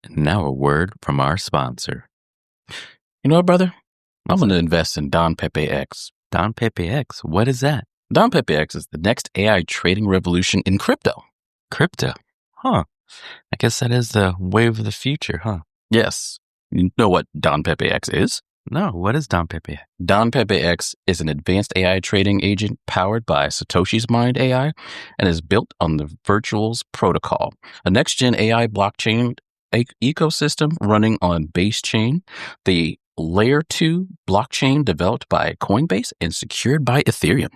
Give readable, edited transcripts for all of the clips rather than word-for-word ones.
And now a word from our sponsor. You know what, brother? I'm going to invest in Don Pepe X. Don Pepe X, what is that? Don Pepe X is the next AI trading revolution in crypto. Crypto? Huh. I guess that is the wave of the future, huh? Yes. You know what Don Pepe X is? No, what is Don Pepe X? Don Pepe X is an advanced AI trading agent powered by Satoshi's Mind AI and is built on the Virtuals protocol, a next-gen AI blockchain ecosystem running on Base Chain, the Layer 2 blockchain developed by Coinbase and secured by Ethereum.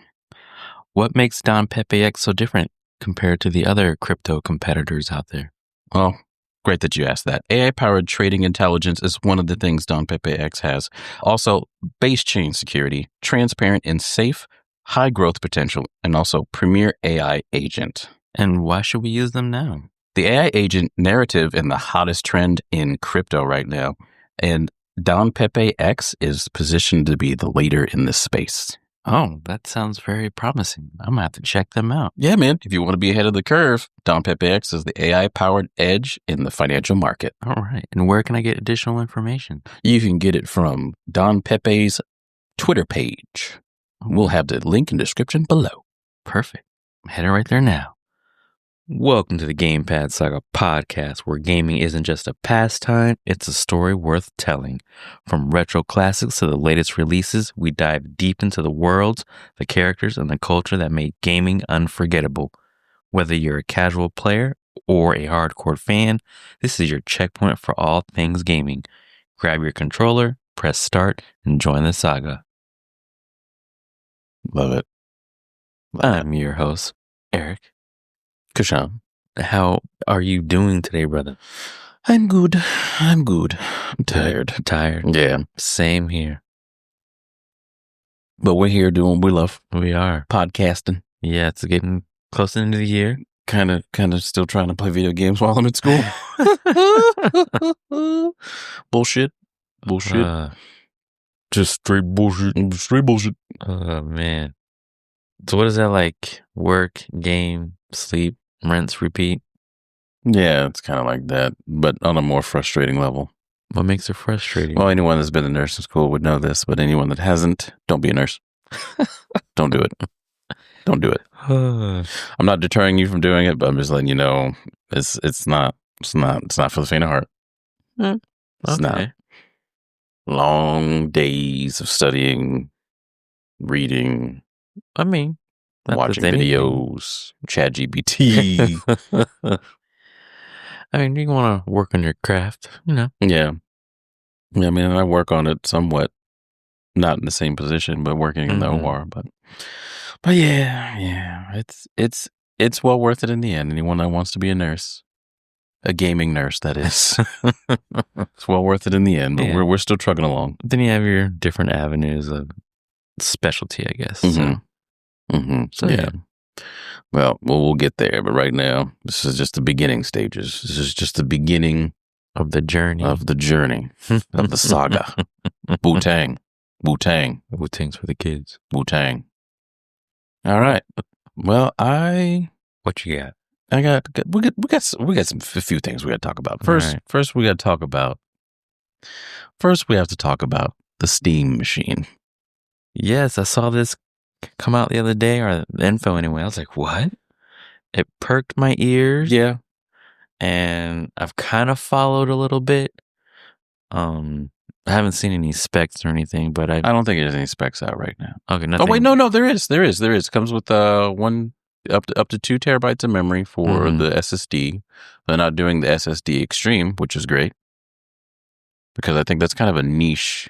What makes Don Pepe X so different compared to the other crypto competitors out there? Well, great that you asked that. AI-powered trading intelligence is one of the things Don Pepe X has. Also, base chain security, transparent and safe, high growth potential, and also premier AI agent. And why should we use them now? The AI agent narrative is the hottest trend in crypto right now, and Don Pepe X is positioned to be the leader in this space. Oh, that sounds very promising. I'm going to have to check them out. Yeah, man. If you want to be ahead of the curve, Don Pepe X is the AI-powered edge in the financial market. All right. And where can I get additional information? You can get it from Don Pepe's Twitter page. We'll have the link in the description below. Perfect. I'm heading right there now. Welcome to the Gamepad Saga podcast, where gaming isn't just a pastime, it's a story worth telling. From retro classics to the latest releases, we dive deep into the worlds, the characters, and the culture that made gaming unforgettable. Whether you're a casual player or a hardcore fan, this is your checkpoint for all things gaming. Grab your controller, press start, and join the saga. Love it. I'm your host, Eric. Kushan. How are you doing today, brother? I'm good. I'm tired. Tired? Yeah. Same here. But we're here doing what we love. We are. Podcasting. Yeah, it's getting close into the year. Kind of still trying to play video games while I'm in school. Bullshit. Just straight bullshit. Oh, man. So what is that like? Work, game, sleep, rinse, repeat? Yeah, it's kind of like that, but on a more frustrating level. What makes it frustrating? Well, anyone that's been in nursing school would know this, but anyone that hasn't, don't be a nurse. Don't do it. Don't do it. I'm not deterring you from doing it, but I'm just letting you know it's not for the faint of heart. It's not. Long days of studying, reading. I mean, watching videos, ChatGPT. I mean, you want to work on your craft, you know? Yeah. Yeah, I mean, I work on it somewhat, not in the same position, but working in the OR. But yeah, it's well worth it in the end. Anyone that wants to be a nurse, a gaming nurse, that is, it's well worth it in the end. But we're still trucking along. Then you have your different avenues of specialty, I guess. So yeah. Well, we'll get there. But right now, this is just the beginning stages. This is just the beginning of the journey. Of the saga. Wu-Tang. Wu-Tang's for the kids. Wu-Tang. All right. Well, what you got? We got a few things we got to talk about. First we got to talk about. First, we have to talk about the Steam machine. Yes, I saw this come out the other day, or the info anyway. I was like, what? It perked my ears. Yeah. And I've kind of followed a little bit. I haven't seen any specs or anything, but I don't think there's any specs out right now. Okay, nothing. Oh wait, no, there is. It comes with one up to 2 terabytes of memory for the SSD. They're not doing the SSD Extreme, which is great, because I think that's kind of a niche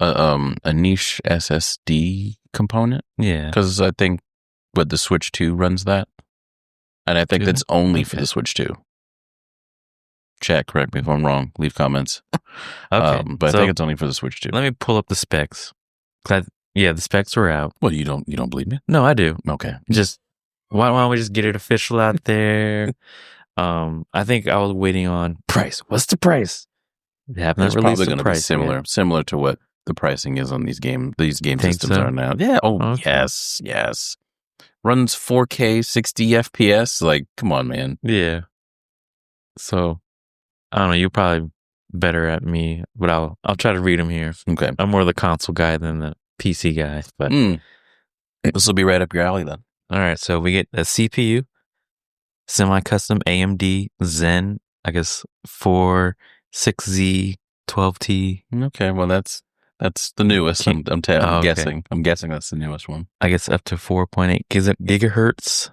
SSD component. Yeah. Because I think the Switch 2 runs that. And I think that's only for the Switch 2. Chat, correct me if I'm wrong. Leave comments. Okay. But I think it's only for the Switch 2. Let me pull up the specs. The specs are out. Well, you don't believe me? No, I do. Okay. Just why don't we just get it official out there? I think I was waiting on price. What's the price? They haven't released probably the price. Similar to what the pricing is on these game systems so? are now. Yeah. Oh, okay. Yes. Runs 4K, 60 FPS. Like, come on, man. Yeah. So I don't know. You're probably better at me, but I'll try to read them here. Okay. I'm more the console guy than the PC guy. But this will be right up your alley then. All right. So we get a CPU, semi-custom AMD Zen, I guess 6Z 12T. Okay. Well, that's the newest. I'm guessing. I'm guessing that's the newest one. I guess up to 4.8 gigahertz.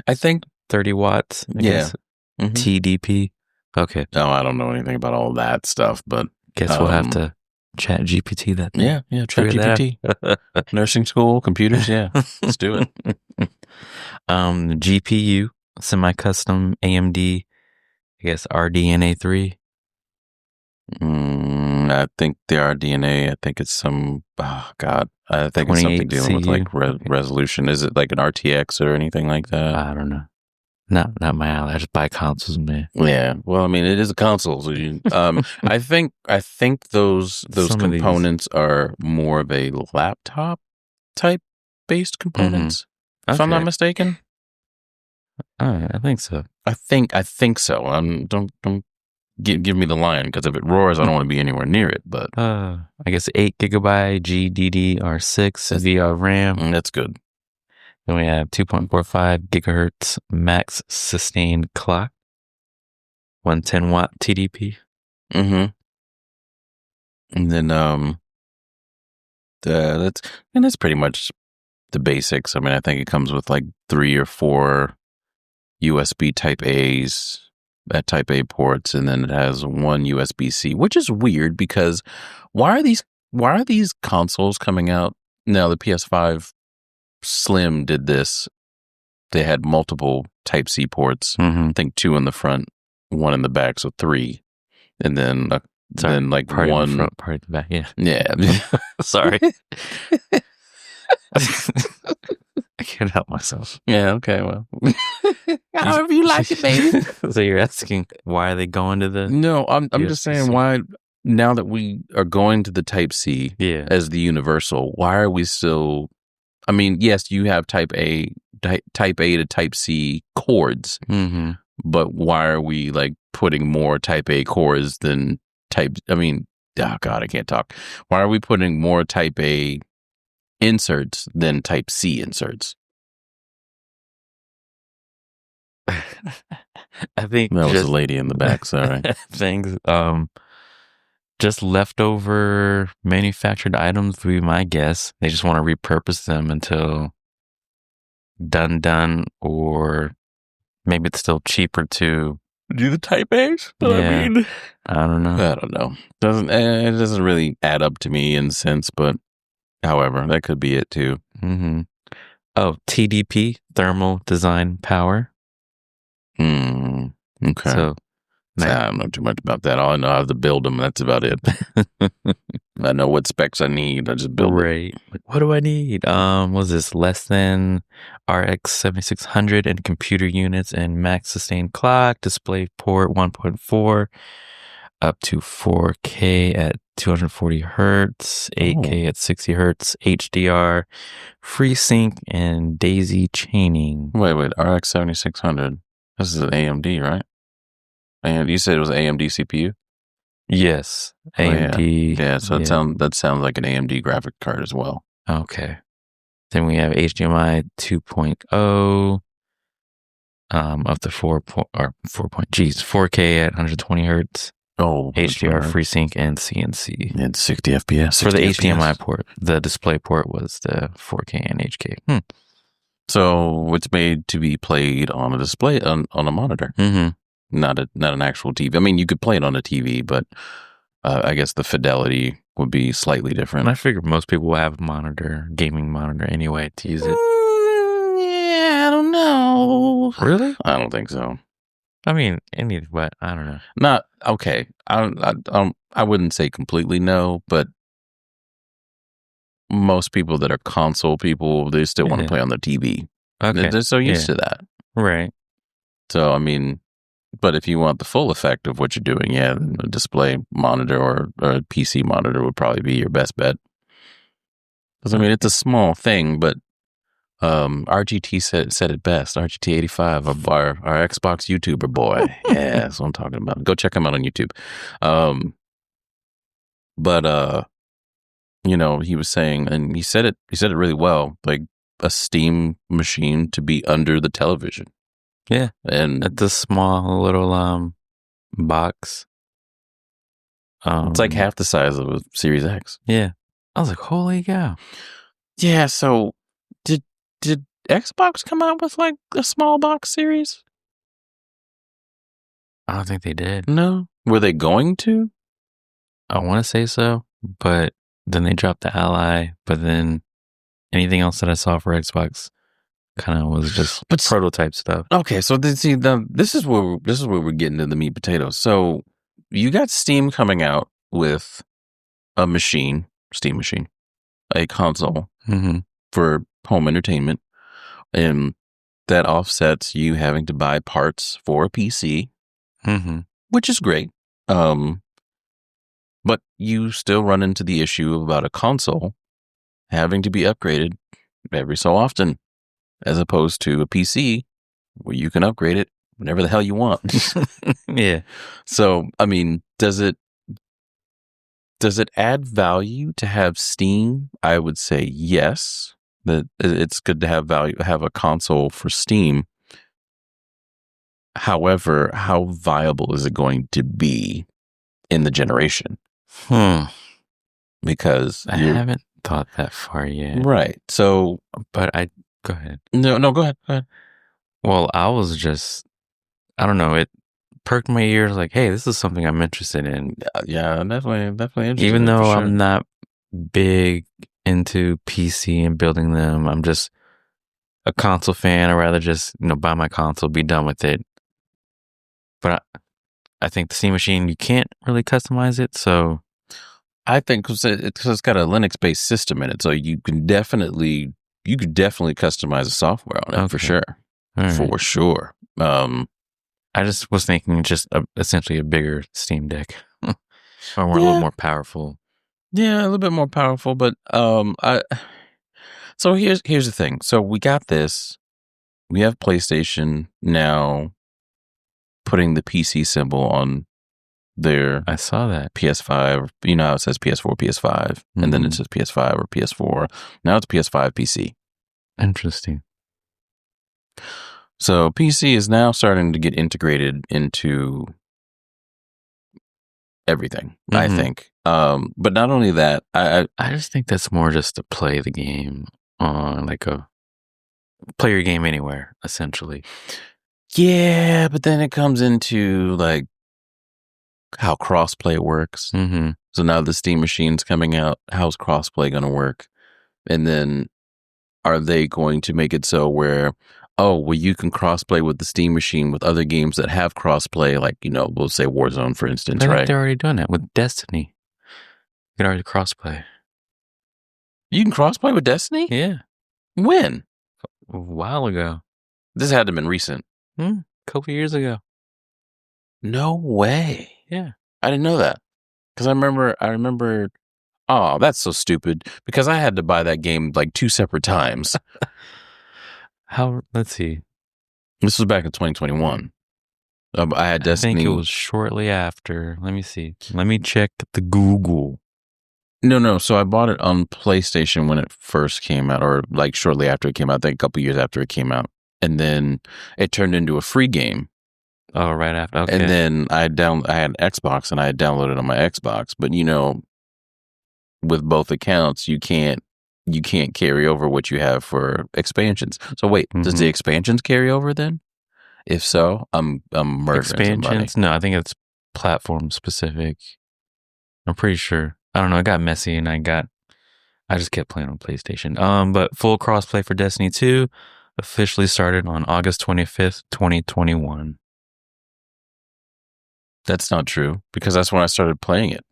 I think 30 watts. I guess. TDP. Okay. No, I don't know anything about all that stuff, but guess we'll have to chat GPT that. Yeah, chat GPT. Nursing school, computers, yeah. Let's do it. GPU, semi-custom AMD, I guess RDNA 3. I think the RDNA, I think it's some, I think it's something dealing with like resolution. Is it like an RTX or anything like that? I don't know. Not my alley. I just buy consoles, man. Yeah. Well, I mean, it is a console. So I think those components are more of a laptop type based components. If I'm not mistaken. I think so. I think so. Don't give me the line, because if it roars, I don't want to be anywhere near it. But I guess 8 gigabyte GDDR6 VR RAM. That's good. Then we have 2.45 gigahertz max sustained clock, 110 watt TDP. And then that's pretty much the basics. I mean, I think it comes with like 3 or 4 USB Type A's at Type A ports, and then it has 1 USB-C, which is weird because why are these consoles coming out now? The PS5 Slim did this. They had multiple Type C ports. I think 2 in the front, 1 in the back, so 3, and then like part 1 in the front, part in the back. Yeah. Sorry. I can't help myself. Yeah. Okay. Well, however you like it, baby. So you're asking why are they going to the? No, I'm just saying why. Now that we are going to the Type C as the universal, why are we still? I mean, yes, you have Type A to Type C cords, but why are we like putting more Type A cords than Type? I mean, oh God, I can't talk. Why are we putting more Type A inserts than Type C inserts? I think that was a lady in the back. Sorry. Things. Just leftover manufactured items would be my guess. They just want to repurpose them until done, or maybe it's still cheaper to do the Type A's. I mean, I don't know. It doesn't really add up to me in a sense, but however, that could be it too. Oh, TDP, thermal design power. Okay. So I don't know too much about that. All I know is how to build them. That's about it. I know what specs I need. I just build it. What do I need? Was this less than RX 7600 in computer units and max sustained clock, display port 1.4, up to 4K at 240 hertz, 8K at 60 hertz, HDR, FreeSync, and daisy chaining. Wait, RX 7600. This is an AMD, right? And you said it was an AMD CPU? Yes, AMD. Yeah, so that sounds like an AMD graphic card as well. Okay. Then we have HDMI 2.0, up to 4K at 120 hertz. HDR, FreeSync, and CNC. And 60 FPS. For the HDMI port, the display port was the 4K and HK. So it's made to be played on a display on a monitor. Not an actual TV. I mean, you could play it on a TV, but I guess the fidelity would be slightly different. And I figure most people will have a gaming monitor anyway to use it. Yeah, I don't know. Really? I don't think so. I mean, but I don't know. Not okay. I wouldn't say completely no, but most people that are console people, they still want to play on their TV. Okay. They're so used to that. Right. So, I mean, but if you want the full effect of what you're doing, a display monitor or a PC monitor would probably be your best bet. Because, I mean, it's a small thing, but RGT said it best. RGT 85, our Xbox YouTuber boy. Yeah, that's what I'm talking about. Go check him out on YouTube. But he was saying, and he said it really well, like a Steam machine to be under the television. Yeah. And It's a small little box. It's like half the size of a Series X. Yeah. I was like, holy cow. Yeah, so did Xbox come out with like a small box series? I don't think they did. No. Were they going to? I want to say so, but then they dropped the Ally, but then anything else that I saw for Xbox kind of was just prototype stuff. Okay, so this is where we're getting to the meat potatoes. So you got Steam coming out with a Steam machine, a console for home entertainment, and that offsets you having to buy parts for a PC, which is great. But you still run into the issue about a console having to be upgraded every so often, as opposed to a PC where you can upgrade it whenever the hell you want. Yeah. So, I mean, does it add value to have Steam? I would say yes, that it's good to have a console for Steam. However, how viable is it going to be in the generation? Because I haven't thought that far yet. Right. So, but go ahead. No, go ahead. Go ahead. Well, I was just, I don't know, it perked my ears like, hey, this is something I'm interested in. Yeah, definitely interested. Even though I'm not big into PC and building them, I'm just a console fan. I'd rather just, buy my console, be done with it. But I think the Steam machine, you can't really customize it, so I think because it's got a Linux-based system in it, so you could definitely customize the software on it for sure. For sure. I just was thinking just essentially a bigger Steam Deck, or a little more powerful. Yeah, a little bit more powerful, but so here's the thing. So we got this. We have PlayStation now putting the PC symbol on their. I saw that PS5. You know how it says PS4, PS5, and then it says PS5 or PS4. Now it's PS5 PC. Interesting. So PC is now starting to get integrated into everything, I think. But not only that, I just think that's more just to play the game on play your game anywhere, essentially. Yeah, but then it comes into like how crossplay works. So now the Steam machine's coming out. How's crossplay going to work? And then are they going to make it so where, you can crossplay with the Steam machine with other games that have crossplay, like, we'll say Warzone, for instance, I right? think they're already doing that with Destiny. You can already crossplay. You can crossplay with Destiny? Yeah. When? A while ago. This had to have been recent. A couple years ago. No way. Yeah. I didn't know that. Because I remember, oh, that's so stupid. Because I had to buy that game like 2 separate times. Let's see. This was back in 2021. I had Destiny. I think it was shortly after. Let me see. Let me check the Google. No. So I bought it on PlayStation when it first came out, or like shortly after it came out. I think a couple years after it came out. And then it turned into a free game. Oh, right after. Okay. And then I had Xbox and I had downloaded it on my Xbox. But with both accounts, you can't carry over what you have for expansions. So wait, does the expansions carry over then? If so, I'm murdering expansions. somebody. No, I think it's platform specific. I'm pretty sure. I don't know. It got messy, and I just kept playing on PlayStation. But full crossplay for Destiny 2 officially started on August 25th, 2021. That's not true, because that's when I started playing it.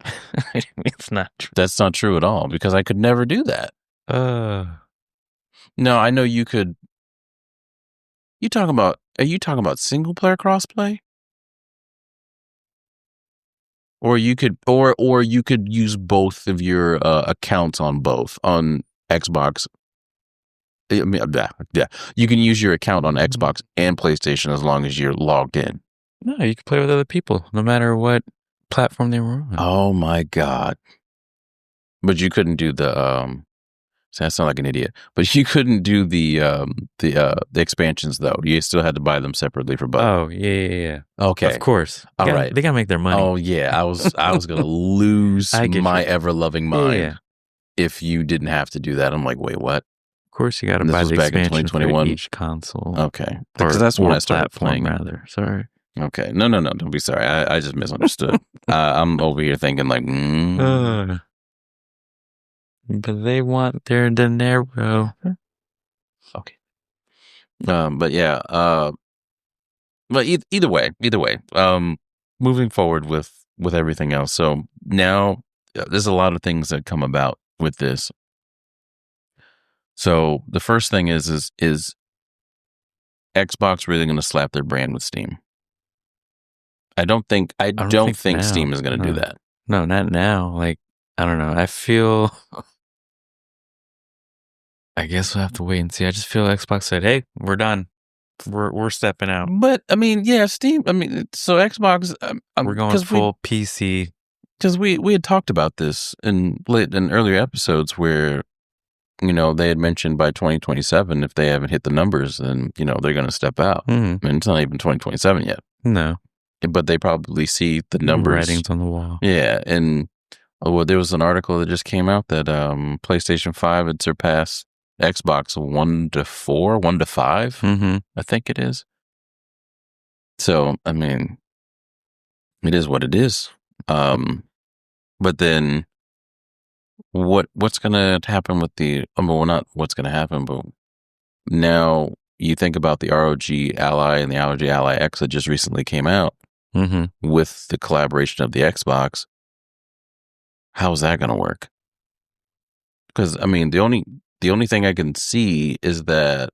It's not true. That's not true at all, because I could never do that. No, I know you could. Are you talking about single player crossplay? Or you could use both of your accounts on Xbox I mean, yeah. You can use your account on Xbox and PlayStation as long as you're logged in. No, you can play with other people, no matter what platform they were on. Oh my God. But you couldn't do the I sound like an idiot. But you couldn't do the expansions though. You still had to buy them separately for both. Oh, yeah. Okay. Of course. All right. They gotta make their money. Oh yeah. I was gonna lose my ever-loving mind Yeah. if you didn't have to do that. I'm like, wait, what? Of course you gotta This buy was the back in expansion for 2021? each console. Okay. Because that's when I started playing. Rather. Sorry. Okay. No. Don't be sorry. I just misunderstood. I'm over here thinking like, but they want their dinero. Okay. But yeah. But either way. Moving forward with everything else. So now there's a lot of things that come about with this. So the first thing is Xbox really going to slap their brand with Steam? I don't think Steam is going to do that. No, not now. Like, I don't know. I feel. I guess we'll have to wait and see. I just feel Xbox said, "Hey, we're done. We're stepping out." But I mean, yeah, Steam. I mean, so Xbox. We're going full PC. Because we had talked about this in earlier episodes where, they had mentioned by 2027, if they haven't hit the numbers, then they're going to step out. Mm-hmm. And it's not even 2027 yet. No, but they probably see the numbers. Writings on the wall. Yeah, and there was an article that just came out that PlayStation 5 had surpassed Xbox 1 to 4, 1 to 5, I think it is. So, I mean, it is what it is. But then what's going to happen with not what's going to happen, but now you think about the ROG Ally and the ROG Ally X that just recently came out with the collaboration of the Xbox. How's that going to work? Because, I mean, the only thing I can see is that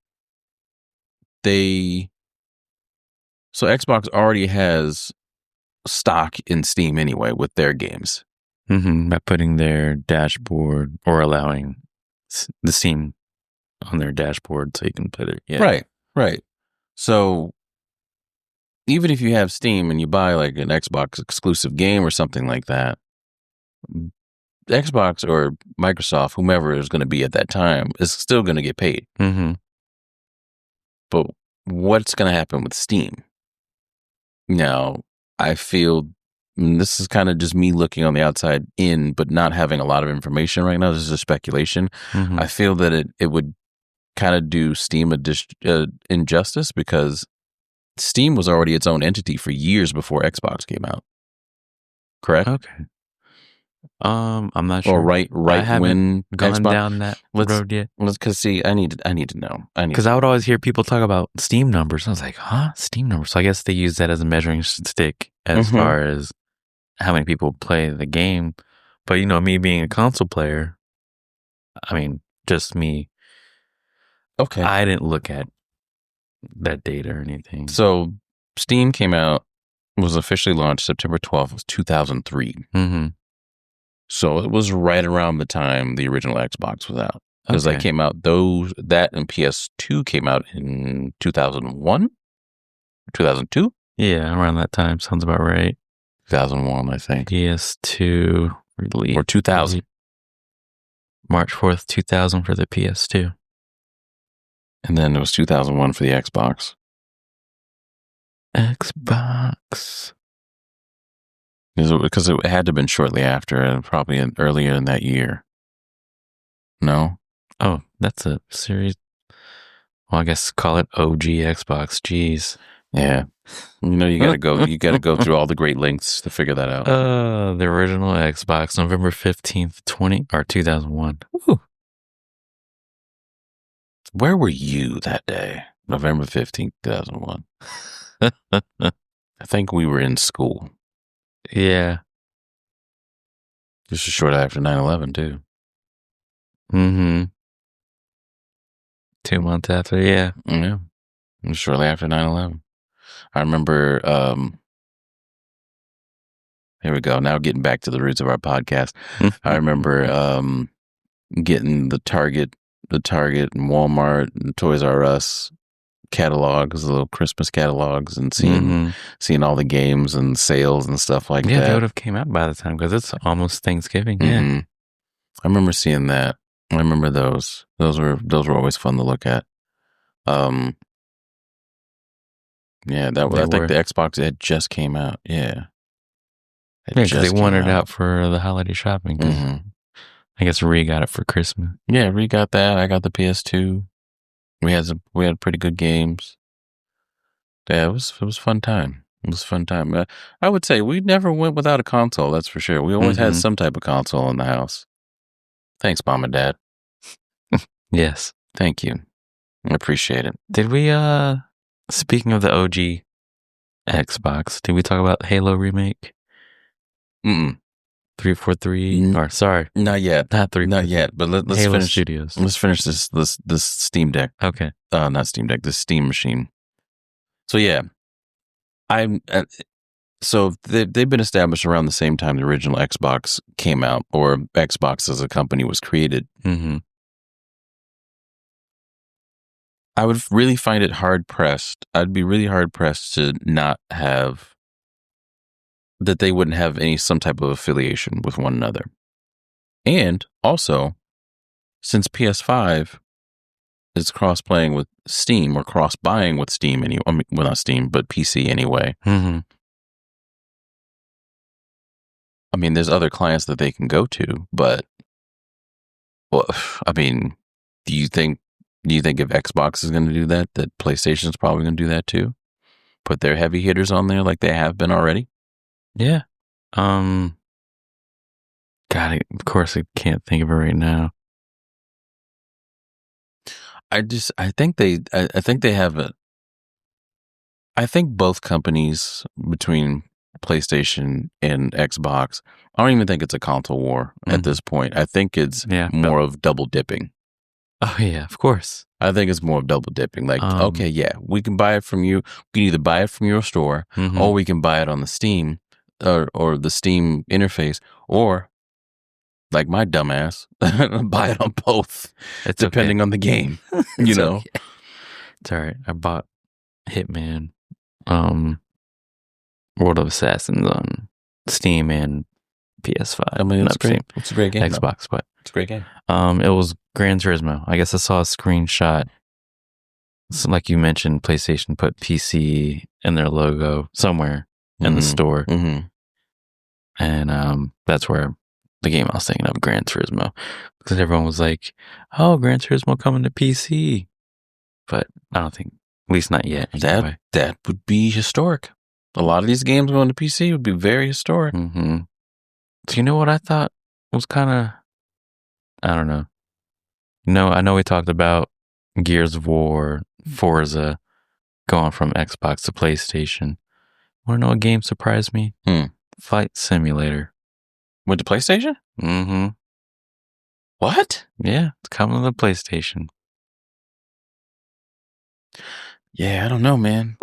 so Xbox already has stock in Steam anyway with their games. By putting their dashboard or allowing the Steam on their dashboard so you can put it. Yeah. Right. So even if you have Steam and you buy like an Xbox exclusive game or something like that, Xbox or Microsoft, whomever is going to be at that time, is still going to get paid. But what's going to happen with Steam? Now, I feel this is kind of just me looking on the outside in, but not having a lot of information right now. This is a speculation. I feel that it would kind of do Steam injustice because Steam was already its own entity for years before Xbox came out. Correct? Okay. I'm not sure. Or right when gone Xbox, down that road yet. Because see, I need to know. Because I would always hear people talk about Steam numbers. I was like, huh? Steam numbers. So I guess they use that as a measuring stick as far as how many people play the game. But me being a console player, I mean, just me. Okay. I didn't look at that data or anything. So Steam was officially launched September 12th, 2003. So it was right around the time the original Xbox was out. Because that came out, that and PS2 came out in 2001? 2002? Yeah, around that time. Sounds about right. 2001, I think. PS2 release. Or 2000. March 4th, 2000 for the PS2. And then it was 2001 for the Xbox. Xbox. Because it had to have been shortly after, probably earlier in that year. No? Oh, that's a series. Well, I guess call it OG Xbox. Jeez. Yeah. You gotta go through all the great lengths to figure that out. The original Xbox, November 15th, 2001. Woo. Where were you that day? November 15th, 2001. I think we were in school. Yeah. This was short after 9/11 too. 2 months after, yeah. Yeah. It was shortly after 9/11. I remember, here we go. Now getting back to the roots of our podcast. I remember getting the Target the Target and Walmart and Toys R Us catalogs, the little Christmas catalogs, and seeing all the games and sales and stuff like that. Yeah, they would have came out by the time because it's almost Thanksgiving. Yeah, I remember seeing that. I remember those. Those were always fun to look at. Yeah, I think the Xbox had just came out. Yeah. Because they wanted it out for the holiday shopping. I guess Ree got it for Christmas. Yeah, Ree got that. I got the PS2. We had pretty good games. Yeah, it was a fun time. It was a fun time. I would say we never went without a console. That's for sure. We always had some type of console in the house. Thanks, Mom and Dad. Yes, thank you. I appreciate it. Did we? Speaking of the OG Xbox, did we talk about Halo remake? 343. Or sorry, not yet. Not 3. Not yet. But let's Halo finish. Studios. Let's finish this Steam Deck. Okay. Not Steam Deck. This Steam machine. So yeah, so they've been established around the same time the original Xbox came out, or Xbox as a company was created. I would really find it hard pressed. I'd be really hard pressed to not have that they wouldn't have some type of affiliation with one another. And also, since PS5 is cross-playing with Steam or cross-buying with Steam anyway, I mean, well, not Steam, but PC anyway. I mean, there's other clients that they can go to, but, well, I mean, do you think if Xbox is going to do that PlayStation is probably going to do that too? Put their heavy hitters on there like they have been already? Yeah. God, of course I can't think of it right now. I think they have I think both companies between PlayStation and Xbox, I don't even think it's a console war at this point. I think it's more of double dipping. Oh yeah, of course. I think it's more of double dipping. Like, okay, yeah, we can buy it from you. We can either buy it from your store or we can buy it on the Steam or the Steam interface, or like my dumbass, buy it on both. It's depending on the game. You know? Okay. It's all right. I bought Hitman, World of Assassins on Steam and PS5. I mean, it's great. It's a great game. Xbox, but it's a great game. It was Gran Turismo. I guess I saw a screenshot. So like you mentioned, PlayStation put PC in their logo somewhere in the store. And that's where the game I was thinking of, Gran Turismo. Because everyone was like, oh, Gran Turismo coming to PC. But I don't think, at least not yet. That would be historic. A lot of these games going to PC would be very historic. So you know what I thought was kind of, I don't know. I know we talked about Gears of War, Forza, going from Xbox to PlayStation. Want to know what game surprised me? Flight Simulator. Went to PlayStation? What? Yeah, it's coming to the PlayStation. Yeah, I don't know, man.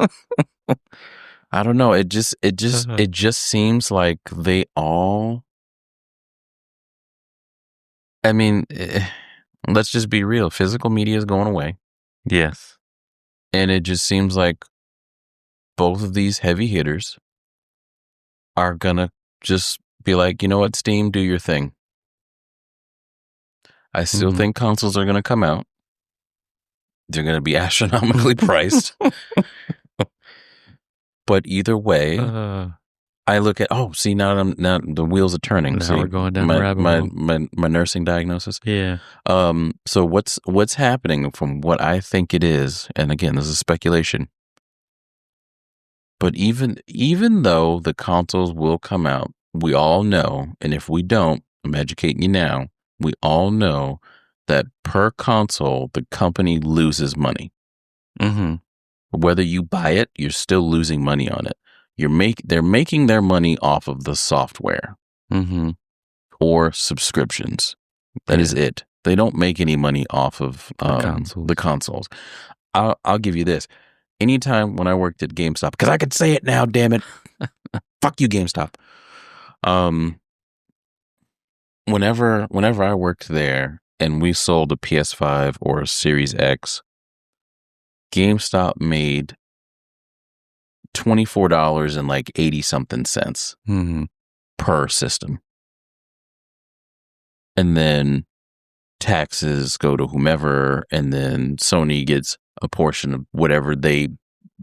I don't know. It just seems like they all. I mean, let's just be real. Physical media is going away. Yes. And it just seems like both of these heavy hitters are going to just be like, you know what, Steam, do your thing. I still think consoles are going to come out. They're going to be astronomically priced. But either way, I look at, see, now the wheels are turning. Now see, we're going down the rabbit hole. My nursing diagnosis. Yeah. So what's happening from what I think it is, and again, this is speculation, but even though the consoles will come out, we all know, and if we don't, I'm educating you now, we all know that per console, the company loses money. Whether you buy it, you're still losing money on it. They're making their money off of the software or subscriptions. That is it. They don't make any money off of the consoles. I'll give you this. Anytime when I worked at GameStop, because I could say it now, damn it. Fuck you, GameStop. Whenever I worked there, and we sold a PS5 or a Series X, GameStop made $24 and like 80 something cents per system. And then taxes go to whomever, and then Sony gets a portion of whatever they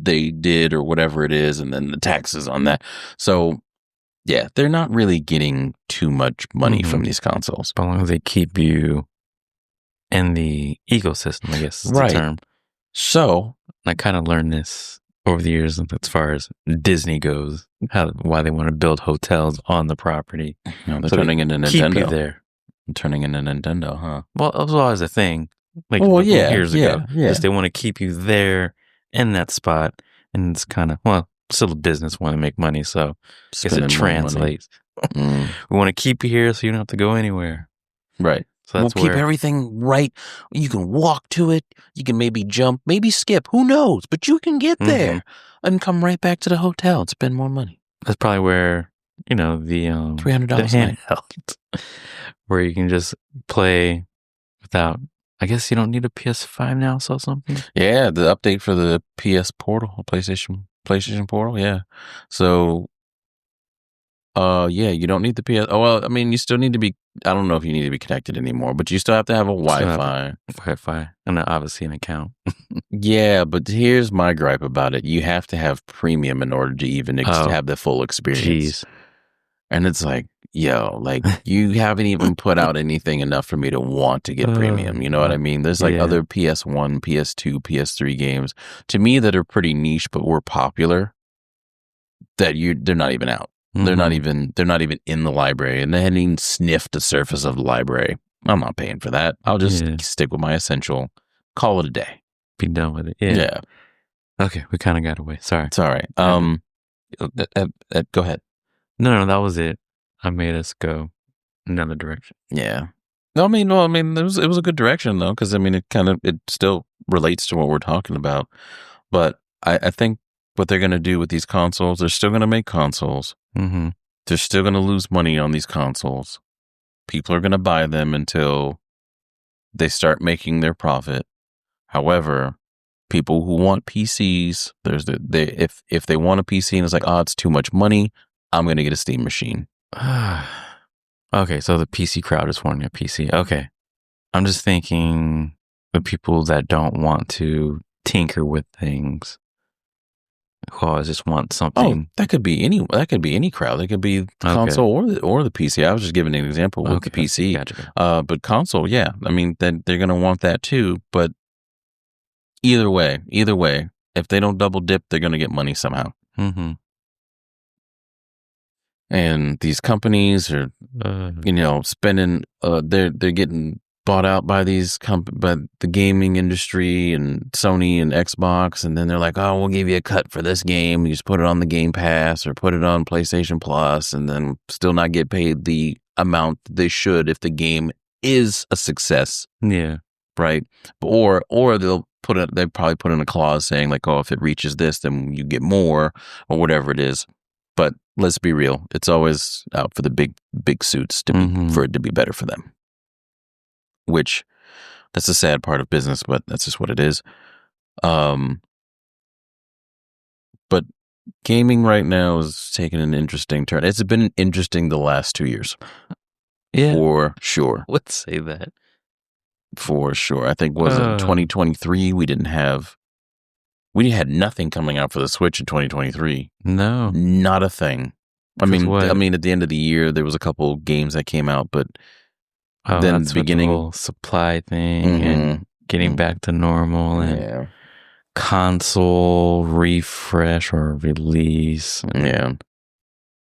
did or whatever it is, and then the taxes on that. So yeah, they're not really getting too much money from these consoles. As long as they keep you in the ecosystem, I guess is the term. So I kind of learned this over the years as far as Disney goes, why they want to build hotels on the property. They're turning into Nintendo. Keep you there. Turning into Nintendo, huh? Well, it was always a thing. Like years ago. Just they want to keep you there in that spot. And it's kind of, still a business, want to make money. So I guess it translates. We want to keep you here so you don't have to go anywhere. Right. So that's keep everything right. You can walk to it. You can maybe jump, maybe skip. Who knows? But you can get there and come right back to the hotel and spend more money. That's probably where, the $300 the handheld, where you can just play without. I guess you don't need a PS5 now, so something. Yeah, the update for the PS Portal, PlayStation Portal. Yeah, so. You don't need the PS. Oh, well, I mean, you still need to be. I don't know if you need to be connected anymore, but you still have to have a Wi-Fi, and obviously an account. Yeah, but here's my gripe about it: you have to have premium in order to even have the full experience. Jeez. And it's like, you haven't even put out anything enough for me to want to get premium. You know what I mean? There's like other PS1, PS2, PS3 games to me that are pretty niche, but were popular. That they're not even out. They're not even in the library, and they hadn't even sniffed the surface of the library. I'm not paying for that. I'll just stick with my essential, call it a day. Be done with it. Yeah. Okay, we kind of got away. Sorry. It's all right. Go ahead. No, that was it. I made us go another direction. Yeah. I mean, it was a good direction though, because it still relates to what we're talking about. But I think what they're going to do with these consoles, they're still going to make consoles. They're still going to lose money on these consoles. People are going to buy them until they start making their profit. However, people who want PCs, if they want a PC and it's like, it's too much money, I'm going to get a Steam machine. Okay, so the PC crowd is wanting a PC. Okay. I'm just thinking the people that don't want to tinker with things, who always just want something. That could be any crowd. It could be the console or the PC. I was just giving an example with the PC. Gotcha. But console, yeah. I mean, then they're going to want that too. But either way, if they don't double dip, they're going to get money somehow. And these companies are, spending. They're getting bought out by by the gaming industry and Sony and Xbox, and then they're like, we'll give you a cut for this game. You just put it on the Game Pass or put it on PlayStation Plus, and then still not get paid the amount they should if the game is a success. Yeah. Right. Or they probably put in a clause saying like, if it reaches this, then you get more or whatever it is. But let's be real. It's always out for the big suits for it to be better for them. Which, that's the sad part of business, but that's just what it is. But gaming right now is taking an interesting turn. It's been interesting the last 2 years. Yeah. For sure. Let's say that. For sure. I think, was it 2023? We had nothing coming out for the Switch in 2023. No. Not a thing. I mean, at the end of the year, there was a couple games that came out, but then that's the beginning, the whole supply thing and getting back to normal and console refresh or release. Yeah.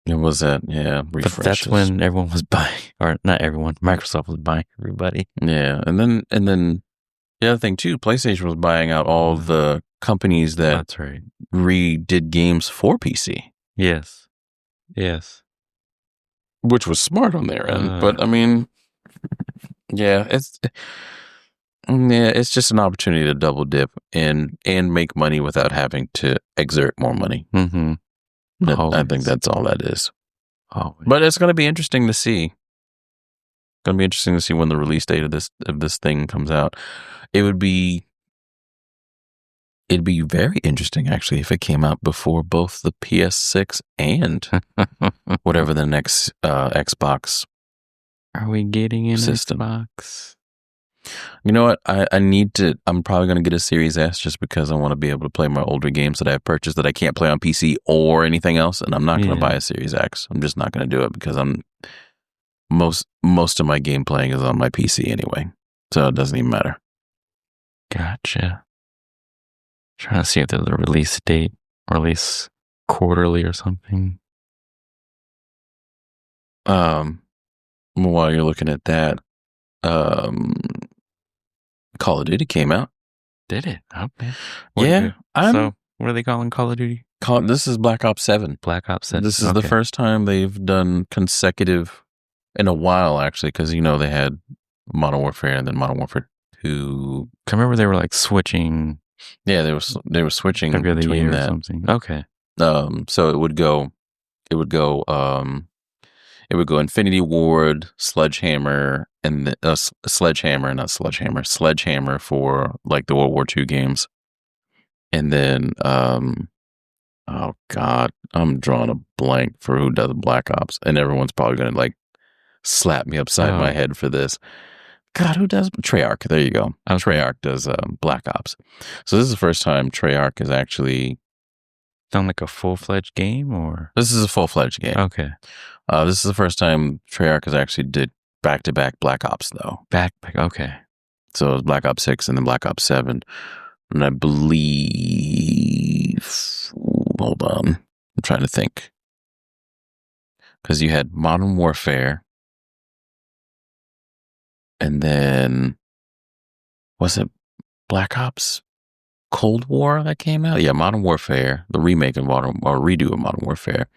It was that, refresh. But that's when everyone was buying, or not everyone, Microsoft was buying everybody. Yeah. And then the other thing too, PlayStation was buying out all the companies that redid games for PC. Yes. Which was smart on their end. But I mean, it's just an opportunity to double dip and make money without having to exert more money. I think that's all that is. Always. But it's going to be interesting to see. Gonna be interesting to see when the release date of this thing comes out. It'd be very interesting actually if it came out before both the PS6 and whatever the next Xbox. Are we getting an system. Xbox? You know what? I'm probably going to get a Series S just because I want to be able to play my older games that I've purchased that I can't play on PC or anything else. And I'm not going to buy a Series X. I'm just not going to do it because most of my game playing is on my PC anyway. So it doesn't even matter. Gotcha. Trying to see if there's a release date, release quarterly or something. While you're looking at that, Call of Duty came out. Did it? Okay. So what are they calling Call of Duty? This is Black Ops 7. Black Ops 7. This is the first time they've done consecutive in a while, actually, because they had Modern Warfare and then Modern Warfare 2. I remember they were like switching. Yeah, they were switching every other between year that. Or something. Okay. So it would go Infinity Ward, Sledgehammer, and Sledgehammer for like the World War II games. And then, oh God, I'm drawing a blank for who does Black Ops. And everyone's probably going to like slap me upside my head for this. God, who does Treyarch? There you go. Treyarch does Black Ops. So this is the first time Treyarch is actually sound like a full-fledged game, or this is a full-fledged game. Okay. This is the first time Treyarch has actually did back-to-back Black Ops, though. Okay. So it was Black Ops 6 and then Black Ops 7. And I believe... Hold on. I'm trying to think. Because you had Modern Warfare. And then... Was it Black Ops Cold War that came out? Yeah, Modern Warfare. The remake of redo of Modern Warfare.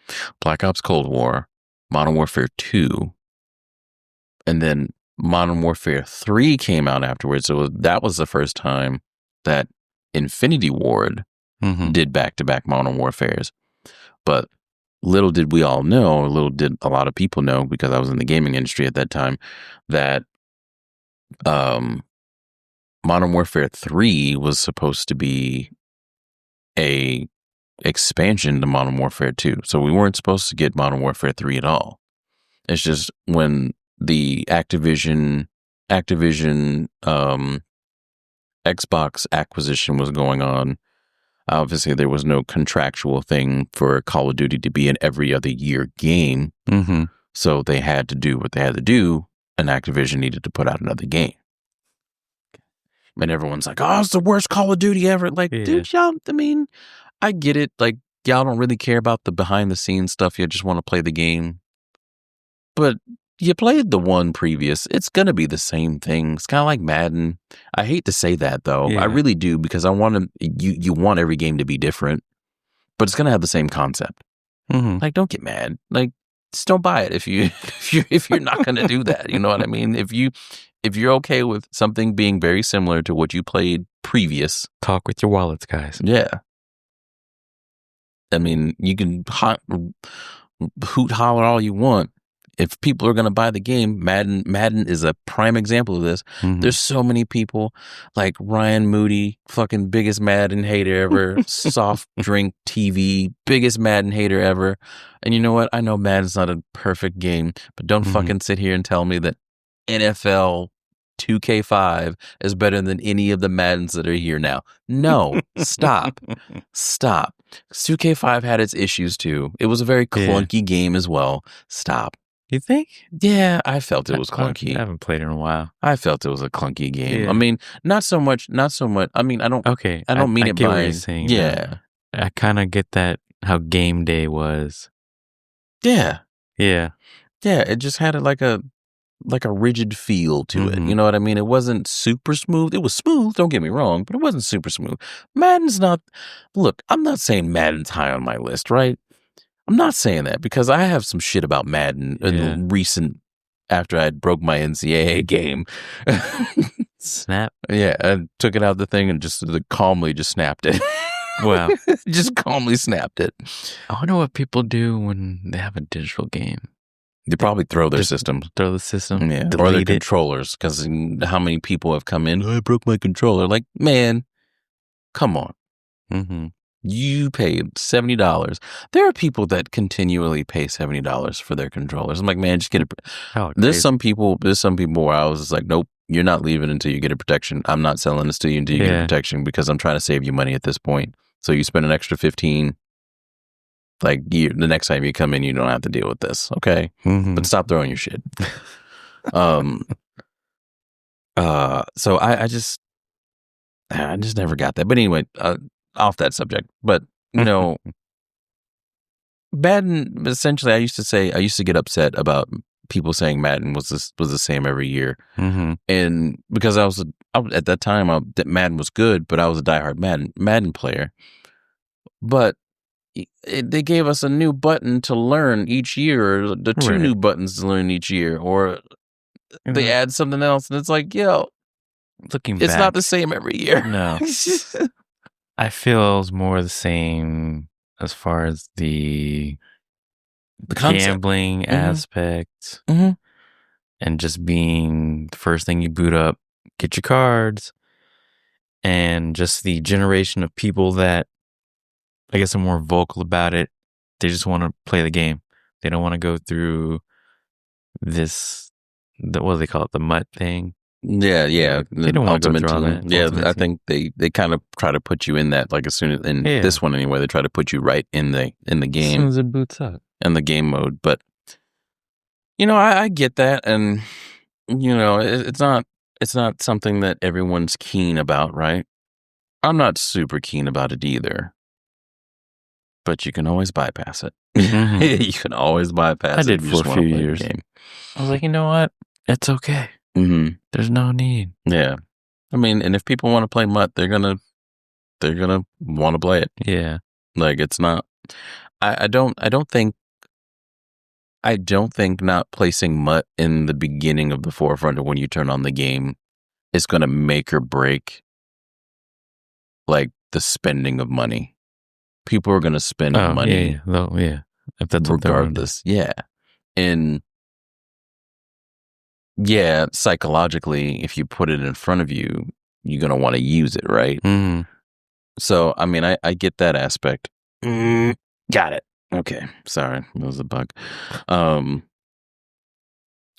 Black Ops Cold War. Modern Warfare 2, and then Modern Warfare 3 came out afterwards. So that was the first time that Infinity Ward did back-to-back Modern Warfares. But little did we all know, little did a lot of people know, because I was in the gaming industry at that time, that Modern Warfare 3 was supposed to be a expansion to Modern Warfare 2. So we weren't supposed to get Modern Warfare 3 at all. It's just when the Activision Xbox acquisition was going on, obviously there was no contractual thing for Call of Duty to be an every other year game. So they had to do what they had to do, and Activision needed to put out another game. And everyone's like, oh, it's the worst Call of Duty ever. Like, dude, y'all, I mean, I get it. Like, y'all don't really care about the behind the scenes stuff. You just want to play the game. But you played the one previous. It's going to be the same thing. It's kind of like Madden. I hate to say that, though. I really do, because I want you want every game to be different. But it's going to have the same concept. Like, don't get mad. Like, just don't buy it if you're not going to do that. You know what I mean? If you're okay with something being very similar to what you played previous, talk with your wallets, guys. Yeah. I mean, you can hoot holler all you want. If people are going to buy the game, Madden is a prime example of this. There's so many people like Ryan Moody, fucking biggest Madden hater ever, soft drink TV, biggest Madden hater ever. And you know what? I know Madden's not a perfect game, but don't fucking sit here and tell me that NFL 2K5 is better than any of the Maddens that are here now. No, stop. 2K5 had its issues too. It was a very clunky game as well. Stop. You think? Yeah, I felt it was clunky. I haven't played it in a while. I felt it was a clunky game. I mean, not so much. I mean, I don't. Okay, I don't mean it by. What you're saying. Yeah, I kind of get that. How game day was. Yeah. It just had like a rigid feel to it. You know what I mean? It wasn't super smooth. It was smooth. Don't get me wrong, but it wasn't super smooth. Madden's not. Look, I'm not saying Madden's high on my list, right? I'm not saying that, because I have some shit about Madden in the recent, after I broke my NCAA game. Snap. Yeah, I took it out of the thing and just calmly just snapped it. Wow. Just calmly snapped it. I wonder what people do when they have a digital game. They probably throw their Just systems. throw the system, Yeah, or their delete it. controllers, because how many people have come in, I broke my controller. Like, man, come on. Mm-hmm. You paid $70. There are people that continually pay $70 for their controllers. I'm like, man, just get it. There's some people where I was just like, nope, you're not leaving until you get a protection. I'm not selling this to you until you get a protection, because I'm trying to save you money at this point. So you spend an extra 15. Like, the next time you come in, you don't have to deal with this, okay? Mm-hmm. But stop throwing your shit. So I just never got that. But anyway, off that subject. But Madden, essentially, I used to get upset about people saying Madden was the same every year, and because I was at that time Madden was good, but I was a diehard Madden player. But they gave us a new button to learn each year, or the two new buttons to learn each year, or they add something else, and it's like, yo, it's not the same every year. No, I feel it's more the same as far as the gambling aspect, and just being the first thing you boot up, get your cards, and just the generation of people that I guess are more vocal about it. They just want to play the game. They don't want to go through this, what do they call it, the MUT thing? Yeah. They don't want to go through all that. Yeah, I think they kind of try to put you in that, like, as soon as this one anyway, they try to put you right in the game. As soon as it boots up. In the game mode. But I get that, and it's not something that everyone's keen about, right? I'm not super keen about it either. But you can always bypass it. You can always bypass it. I did for a few years. I was like, you know what? It's okay. There's no need. Yeah. I mean, and if people want to play MUT, they're gonna want to play it. Yeah. Like, it's not. I don't think not placing MUT in the beginning of the forefront of when you turn on the game is going to make or break, like, the spending of money. People are going to spend money. Yeah. If that's regardless. Yeah. And yeah, psychologically, if you put it in front of you, you're going to want to use it, right? So, I mean, I get that aspect. Got it. Okay. Sorry. That was a bug.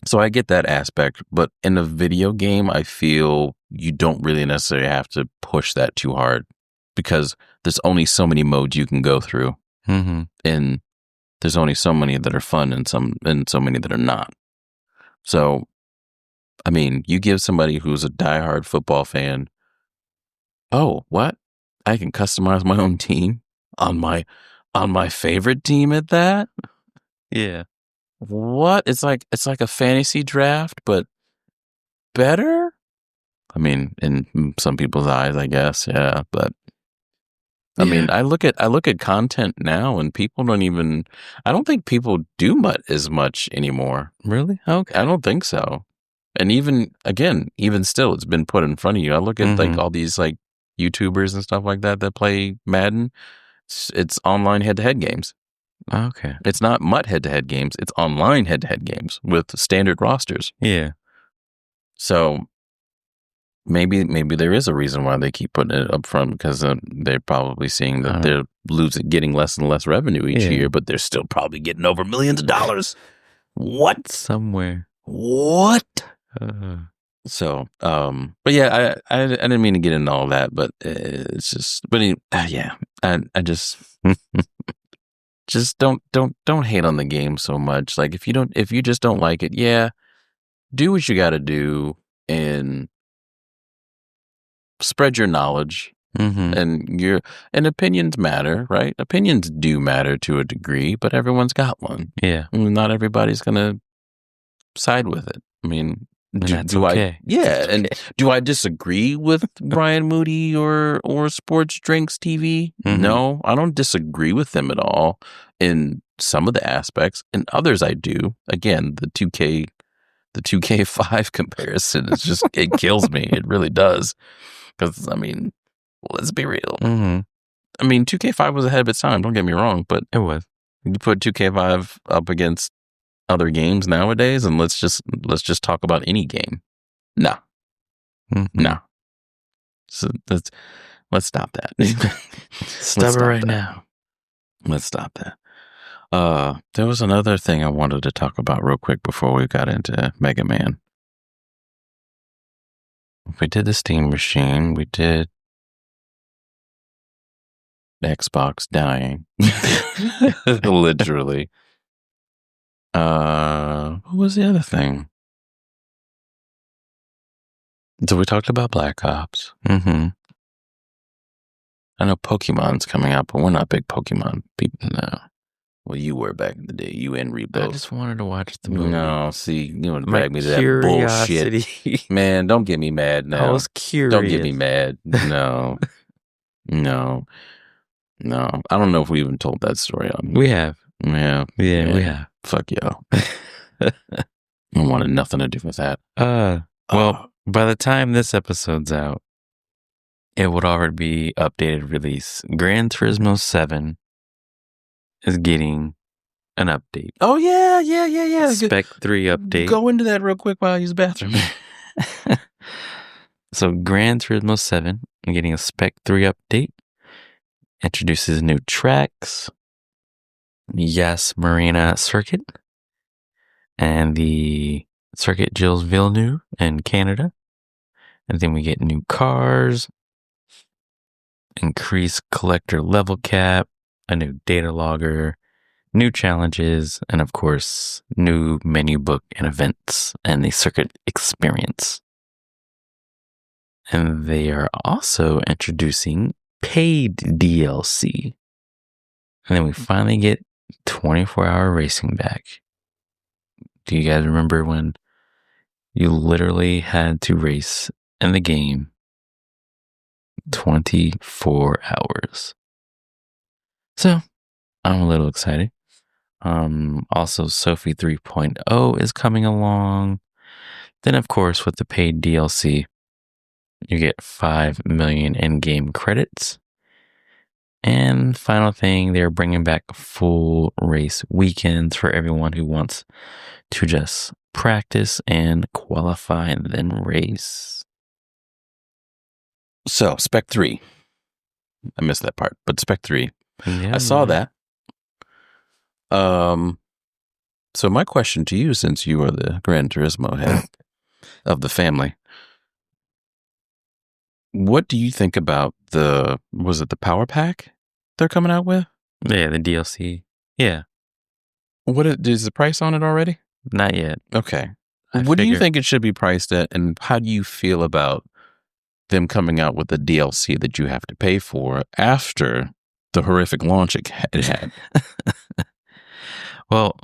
So I get that aspect, but in a video game, I feel you don't really necessarily have to push that too hard, because there's only so many modes you can go through, and there's only so many that are fun and so many that are not. So, I mean, you give somebody who's a diehard football fan, oh, what? I can customize my own team on my favorite team at that? Yeah. What? It's like a fantasy draft, but better? I mean, in some people's eyes, I guess, yeah. But I mean, I look at content now, and people don't even. I don't think people do MUT as much anymore. Really? Okay. I don't think so. And even still, it's been put in front of you. I look at like all these like YouTubers and stuff like that play Madden. It's online head-to-head games. Okay. It's not MUT head-to-head games. It's online head-to-head games with standard rosters. Yeah. So maybe there is a reason why they keep putting it up front, because they're probably seeing that they're getting less and less revenue each year, but they're still probably getting over millions of dollars. What? Somewhere. What? So, but yeah, I didn't mean to get into all that, but it's just, but yeah, I just. Just don't hate on the game so much. Like, if you just don't like it, yeah, do what you got to do and spread your knowledge. And opinions matter, right? Opinions do matter to a degree, but everyone's got one. Yeah. Not everybody's gonna side with it. I mean, do I? Yeah, and do I disagree with Brian Moody or Sports Drinks TV? No, I don't disagree with them at all in some of the aspects. In others, I do. Again, the 2K5 comparison is just, it kills me. It really does. Because, I mean, let's be real. I mean, 2K5 was ahead of its time. Don't get me wrong, but it was. You put 2K5 up against other games nowadays, and let's just talk about any game. No. Mm-hmm. No. So let's stop that. Stop it right now. Let's stop that. There was another thing I wanted to talk about real quick before we got into Mega Man. We did the Steam machine. We did Xbox dying. Literally. What was the other thing? So we talked about Black Ops. Mm-hmm. I know Pokemon's coming out, but we're not big Pokemon people now. Well, you were back in the day. You and Rebo. I just wanted to watch the movie. No, see, you want to My drag me to that bullshit. curiosity. Man, don't get me mad now. I was curious. Don't get me mad. No. No. I don't know if we even told that story on. We have. Yeah. Yeah, we have. Fuck y'all. I wanted nothing to do with that. Well, by the time this episode's out, it would already be updated release. Gran Turismo 7 is getting an update. Oh, yeah. Spec 3 update. Go into that real quick while I use the bathroom. So Gran Turismo 7 getting a Spec 3 update. Introduces new tracks. Yas Marina Circuit. And the Circuit Gilles Villeneuve in Canada. And then we get new cars. Increased collector level cap. A new data logger. New challenges. And of course, new menu book and events. And the circuit experience. And they are also introducing paid DLC. And then we finally get 24-hour racing back. Do you guys remember when you literally had to race in the game 24 hours? So, I'm a little excited. Also, Sophie 3.0 is coming along. Then, of course, with the paid DLC, you get 5 million in-game credits. And final thing, they're bringing back full race weekends for everyone who wants to just practice and qualify and then race. So, Spec 3. I missed that part, but Spec 3. Yeah, I saw that. So my question to you, since you are the Gran Turismo head of the family, what do you think about was it the power pack they're coming out with? Yeah, the DLC. Yeah. Is the price on it already? Not yet. Okay. What do you think it should be priced at, and how do you feel about them coming out with the DLC that you have to pay for after the horrific launch it had? Well,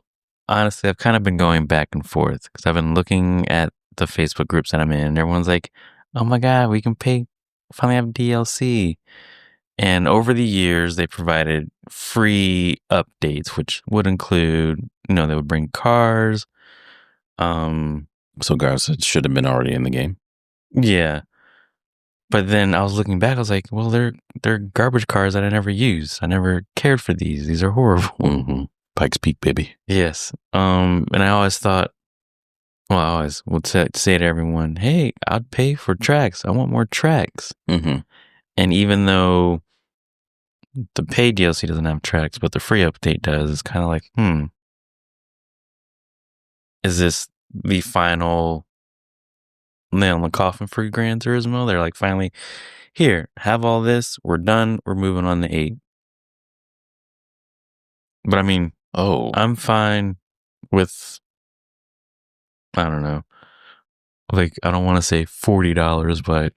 honestly, I've kind of been going back and forth because I've been looking at the Facebook groups that I'm in, and everyone's like, oh my God, we can finally have DLC. And over the years, they provided free updates, which would include, they would bring cars. So cars that should have been already in the game. Yeah. But then I was looking back, I was like, well, they're garbage cars that I never used. I never cared for these. These are horrible. Mm-hmm. Pikes Peak, baby. Yes. And I always thought, I always would say to everyone, hey, I'd pay for tracks. I want more tracks. Mm-hmm. And even though the paid DLC doesn't have tracks, but the free update does, it's kind of like, is this the final nail in the coffin for Gran Turismo? They're like, finally, here, have all this. We're done. We're moving on to 8. But I mean, I'm fine with, I don't know, like, I don't want to say $40, but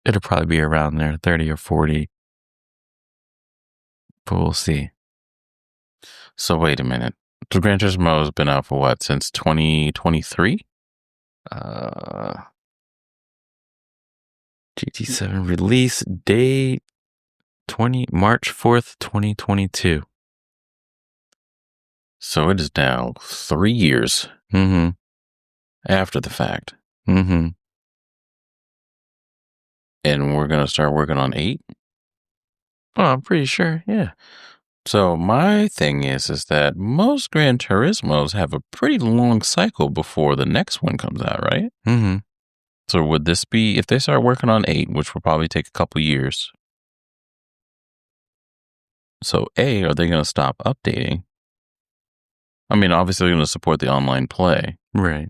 it'll probably be around there, 30 or 40. But we'll see. So wait a minute. The Gran Turismo has been out for what, since 2023? GT7 release date March 4th, 2022. So it is now 3 years after the fact. Mm-hmm. And we're going to start working on 8? Oh, I'm pretty sure, yeah. So my thing is that most Gran Turismos have a pretty long cycle before the next one comes out, right? Mm-hmm. So would this be, if they start working on 8, which will probably take a couple years, so A, are they going to stop updating? I mean, obviously they're going to support the online play. Right.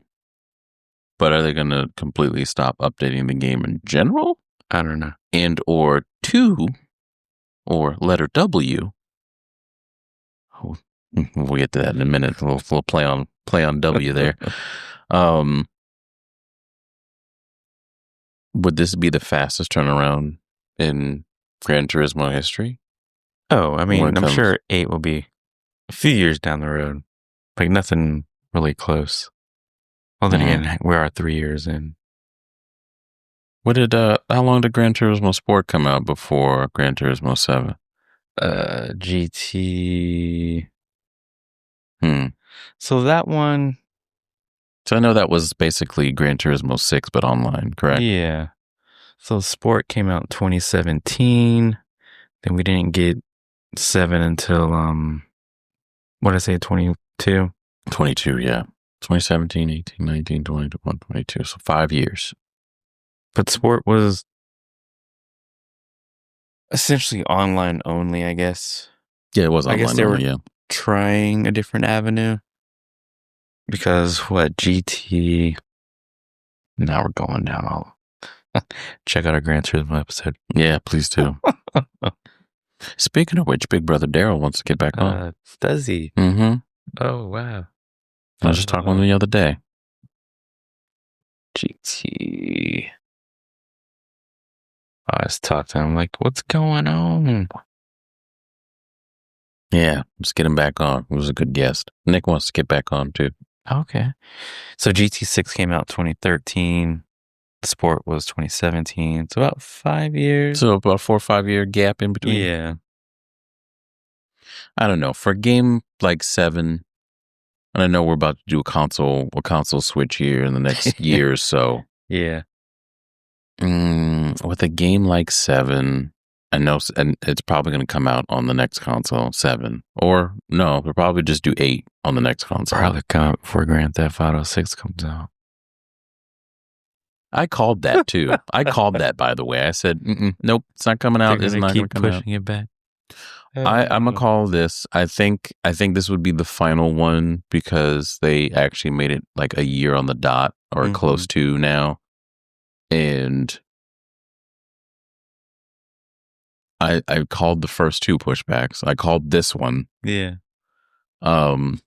But are they going to completely stop updating the game in general? I don't know. And or 2, or letter W. Oh, we'll get to that in a minute. We'll play on W there. Would this be the fastest turnaround in Gran Turismo history? Oh, I mean, I'm sure 8 will be a few years down the road. Like nothing really close. Well, then again, we are 3 years in. How long did Gran Turismo Sport come out before Gran Turismo 7? GT. So that one. So I know that was basically Gran Turismo 6, but online, correct? Yeah. So Sport came out in 2017. Then we didn't get 7 until, what did I say, 22? 22, yeah. 2017, 18, 19, 20, 21, 22. So 5 years. But Sport was essentially online only, I guess. Yeah, it was online I guess they only, were trying a different avenue. Because GT... Now we're going down all... Check out our Gran Turismo episode. Yeah, please do. Speaking of which, Big Brother Daryl wants to get back on. Does he? Mm-hmm. Oh, wow. I was just talking with him the other day. GT. I was talking to him like, what's going on? Yeah, let's get him back on. He was a good guest. Nick wants to get back on too. Okay. So GT6 came out 2013. Sport was 2017. It's about 5 years. So about 4 or 5 year gap in between. Yeah. I don't know. For a game like 7, and I know we're about to do a console switch here in the next year or so. Yeah. With a game like 7, I know, and it's probably going to come out on the next console, 7. Or no, they'll probably just do 8 on the next console. Probably come out before Grand Theft Auto 6 comes out. I called that too. I called that, by the way. I said, nope, it's not coming out. It's not going to come out. Pushing it back. I'm gonna call this. I think this would be the final one because they actually made it like a year on the dot or close to now, and I called the first 2 pushbacks. I called this one. Yeah. But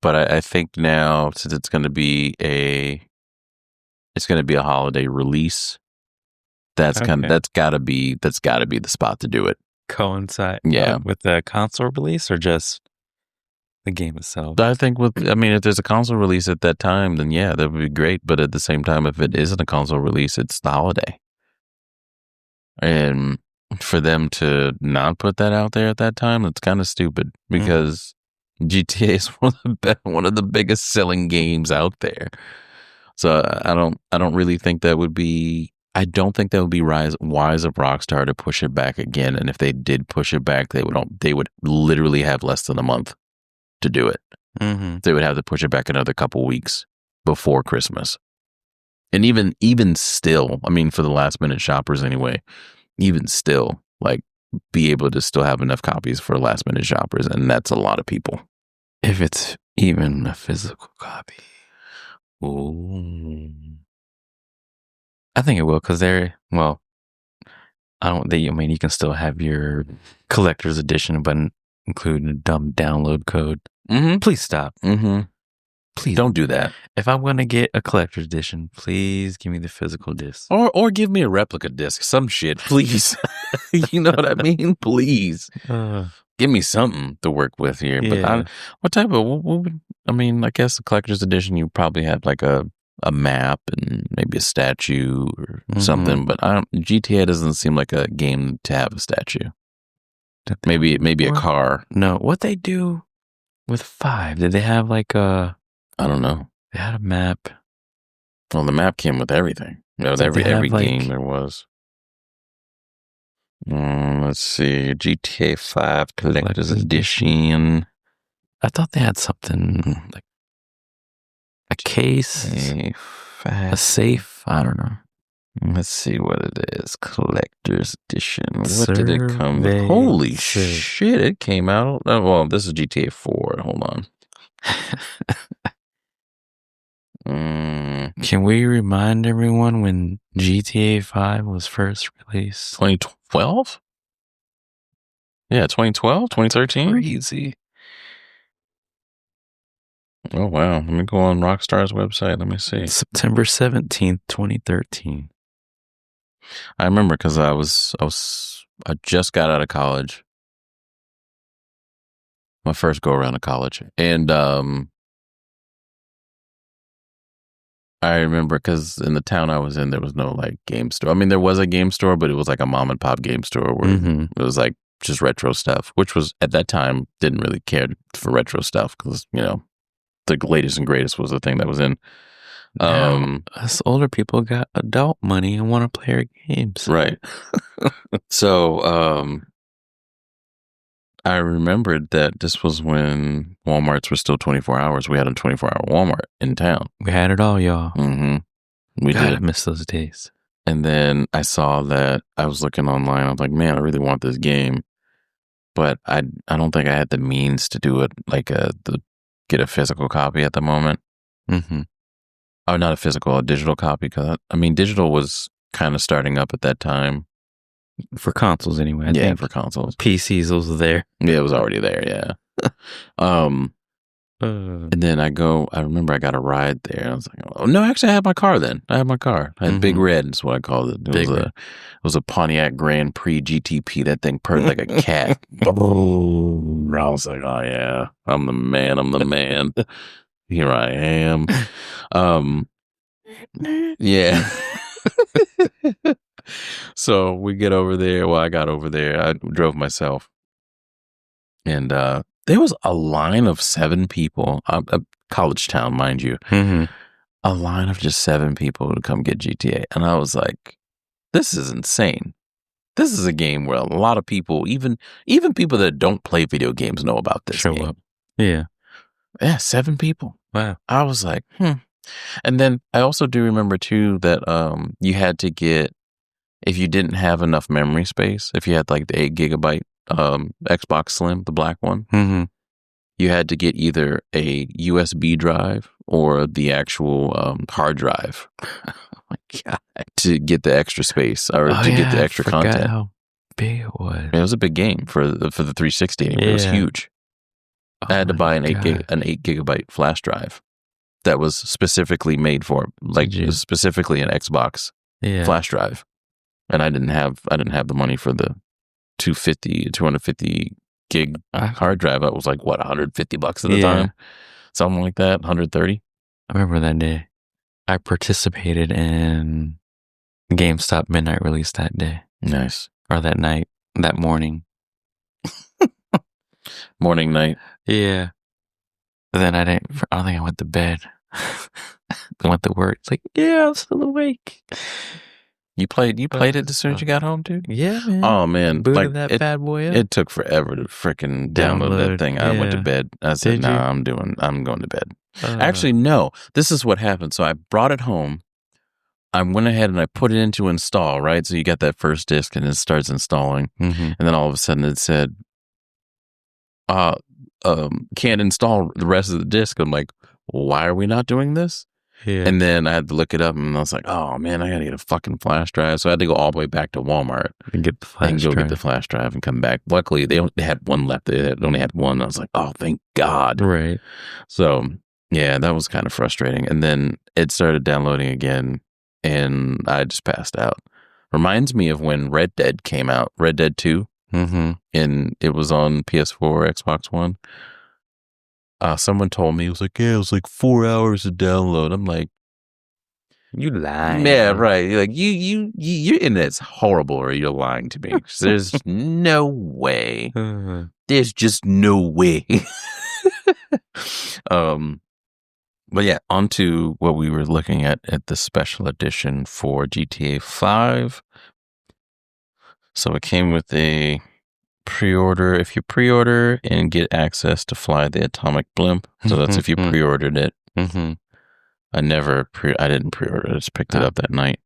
I think now since it's gonna be a holiday release, that's gotta be the spot to do it. Coincide with the console release or just the game itself? I think if there's a console release at that time, then yeah, that would be great. But at the same time, if it isn't a console release, it's the holiday. And for them to not put that out there at that time, it's kind of stupid because GTA is one of the biggest selling games out there. So I don't really think that would be. I don't think that would be wise of Rockstar to push it back again. And if they did push it back, they would literally have less than a month to do it. They would have to push it back another couple weeks before Christmas. And even still, I mean, for the last minute shoppers anyway, even still, like, be able to still have enough copies for last minute shoppers. And that's a lot of people. If it's even a physical copy. Ooh. I think it will because you can still have your collector's edition, but include a dumb download code. Please stop. Please don't do that. If I'm going to get a collector's edition, please give me the physical disc. Or give me a replica disc, some shit, please. You know what I mean? Please. Give me something to work with here. Yeah. But I guess the collector's edition, you probably have like a map and maybe a statue or something. But GTA doesn't seem like a game to have a statue. Maybe a car. No, what they do with 5? Did they have like a? I don't know. They had a map. Well, the map came with everything. With every game there was. Let's see. GTA 5 Collector's Edition. I thought they had something like a case, a safe. I don't know. Let's see what it is. Collector's Edition. What did it come with? Holy shit, it came out. Oh, well, this is GTA 4. Hold on. Can we remind everyone when GTA 5 was first released? 2012? Yeah, 2012, 2013? Crazy. Oh, wow. Let me go on Rockstar's website. Let me see. September 17th, 2013. I remember because I just got out of college. My first go around of college. And I remember because in the town I was in, there was no like game store. I mean, there was a game store, but it was like a mom and pop game store where it was like just retro stuff, which was at that time didn't really care for retro stuff because, you know, the latest and greatest was the thing that was in. Us older people got adult money and want to play our games. Right. So I remembered that this was when Walmarts were still 24 hours. We had a 24-hour Walmart in town. We had it all, y'all. We did. I miss those days. And then I saw that I was looking online. I was like, man, I really want this game. But I don't think I had the means to do it, like get a physical copy at the moment. Oh, not a physical, a digital copy. Because I mean, digital was kind of starting up at that time. For consoles, anyway. I think for consoles. PCs was there. Yeah, it was already there. Yeah. And then I remember I got a ride there. I was like, oh no, actually, I had my car then. I had my car. I had Big Red. Is what I called it. It was a Pontiac Grand Prix GTP. That thing purred like a cat. I was like, oh yeah, I'm the man. I'm the man. Here I am. Yeah. So we get over there. Well, I got over there. I drove myself. And there was a line of 7 people, a college town, mind you. A line of just 7 people to come get GTA. And I was like, this is insane. This is a game where a lot of people, even people that don't play video games, know about this game. Up. Yeah. Yeah, 7 people. Wow. I was like, And then I also do remember too that you had to get, if you didn't have enough memory space, if you had like the 8 gigabyte Xbox Slim, the black one, you had to get either a USB drive or the actual hard drive. Oh my God. To get the extra space or to get the extra content. How big it was. It was a big game for the 360. Yeah. It was huge. I had to buy an 8 gigabyte flash drive that was specifically made for, like, it was specifically an Xbox flash drive, and I didn't have the money for the 250 gig hard drive. It was like what, $150 at the time, something like that, 130. I remember that day. I participated in GameStop midnight release that day. Nice. Or that night, that morning. Morning, night. Yeah. But then I don't think I went to bed. I went to work. It's like, yeah, I'm still awake. You played it as soon as you got home, too? Yeah, man. Oh, man. Booted that bad boy up. It took forever to freaking download that thing. I went to bed. I said, nah, I'm going to bed. Actually, no. This is what happened. So I brought it home. I went ahead and I put it into install, right? So you got that first disc and it starts installing. And then all of a sudden it said, can't install the rest of the disc. I'm like, why are we not doing this? Yeah. And then I had to look it up and I was like, oh man, I gotta get a fucking flash drive. So I had to go all the way back to Walmart and get the flash drive. Get the flash drive and come back. Luckily they had one left. They only had one. I was like, oh, thank God. Right. So yeah, that was kind of frustrating. And then it started downloading again and I just passed out. Reminds me of when Red Dead came out, Red Dead 2. And it was on PS4, Xbox One. Someone told me, it was like, yeah, it was like 4 hours to download. I'm like, you lying. Yeah, right. You're like, your internet's horrible or you're lying to me. There's no way. There's just no way. But yeah, on to what we were looking at the special edition for GTA 5. So it came with a pre-order. If you pre-order and get access to fly the atomic blimp, so that's if you pre-ordered it. Mm-hmm. I didn't pre-order it. I just picked it up that night.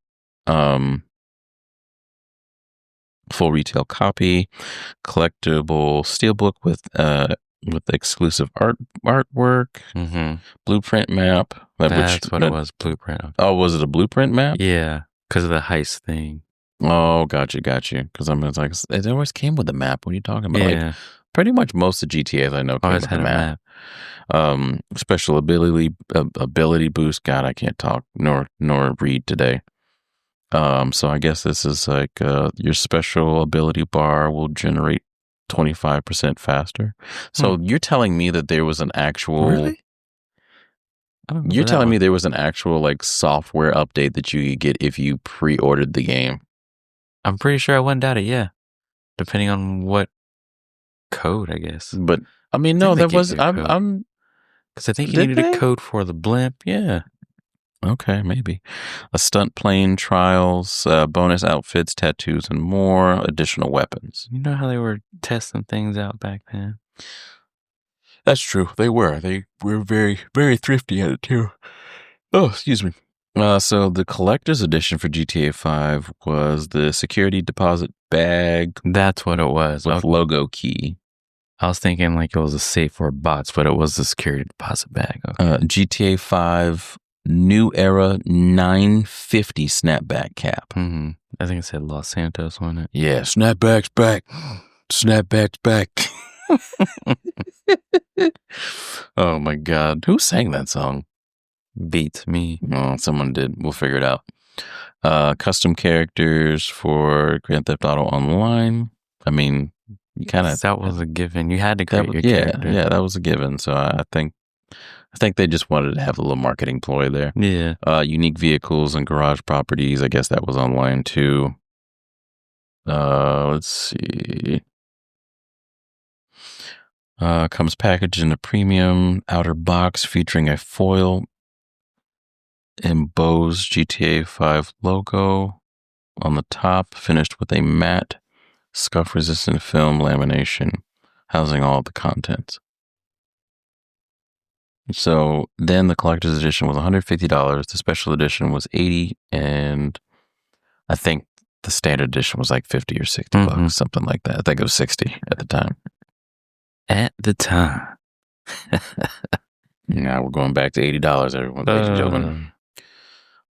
Full retail copy, collectible steelbook with exclusive artwork, blueprint map. That's what it was, blueprint. Okay. Oh, was it a blueprint map? Yeah, because of the heist thing. Oh, got you. Because I'm like, it always came with a map. What are you talking about? Yeah. Like, pretty much most of GTAs I know came Always with had a map. Special ability boost. God, I can't talk nor read today. So I guess this is like your special ability bar will generate 25% faster. So you're telling me that there was an actual Really? You're telling me there was an actual like software update that you could get if you pre-ordered the game? I'm pretty sure I went down it, yeah. Depending on what code, I guess. But I mean, no, that was I'm because I think you needed a code for the blimp. Yeah. Okay, maybe. A stunt plane trials, bonus outfits, tattoos, and more. Additional weapons. You know how they were testing things out back then? That's true. They were. They were very, very thrifty at it, too. Oh, excuse me. So the collector's edition for GTA 5 was the security deposit bag. That's what it was. With logo key. I was thinking like it was a safe for bots, but it was the security deposit bag. Okay. GTA 5 New Era 950 snapback cap. Mm-hmm. I think it said Los Santos on it. Yeah, snapback's back. Snapback's back. Oh my God. Who sang that song? Beats me. Oh, someone did. We'll figure it out. Custom characters for Grand Theft Auto Online. I mean, you kind of... That was a given. You had to create your character. Yeah, that was a given. So I think they just wanted to have a little marketing ploy there. Yeah. Unique vehicles and garage properties. I guess that was online too. Let's see. Comes packaged in a premium outer box featuring a foil embossed GTA 5 logo on the top, finished with a matte scuff-resistant film lamination, housing all the contents. So then the collector's edition was $150. The special edition was $80, and I think the standard edition was like $50 or $60, something like that. I think it was $60 at the time. At the time. Now we're going back to $80, everyone, ladies and gentlemen.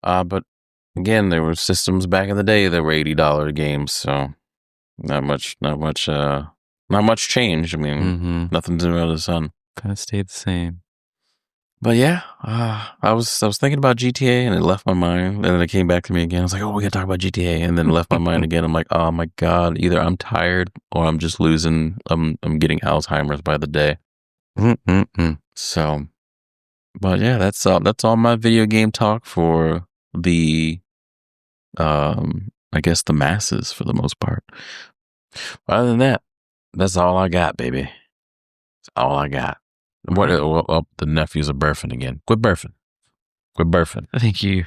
But again, there were systems back in the day that were $80 games, so not much change. I mean, nothing's under the sun. Kind of stayed the same. But yeah, I was thinking about GTA and it left my mind, and then it came back to me again. I was like, oh, we gotta talk about GTA, and then it left my mind again. I'm like, oh my God, either I'm tired or I'm just losing. I'm getting Alzheimer's by the day. So, but yeah, that's all my video game talk for the, I guess the masses for the most part. But other than that, that's all I got, baby. That's all I got. What? Well, the nephews are birthing again. Quit birthing. Thank you,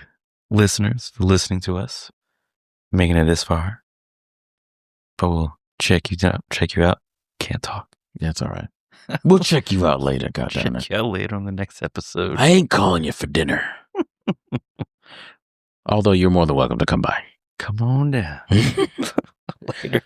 listeners, for listening to us, making it this far. But we'll check you out. Can't talk. Yeah, it's all right. We'll check you out later, goddammit. Check you out later on the next episode. I ain't calling you for dinner. Although you're more than welcome to come by. Come on down. Later.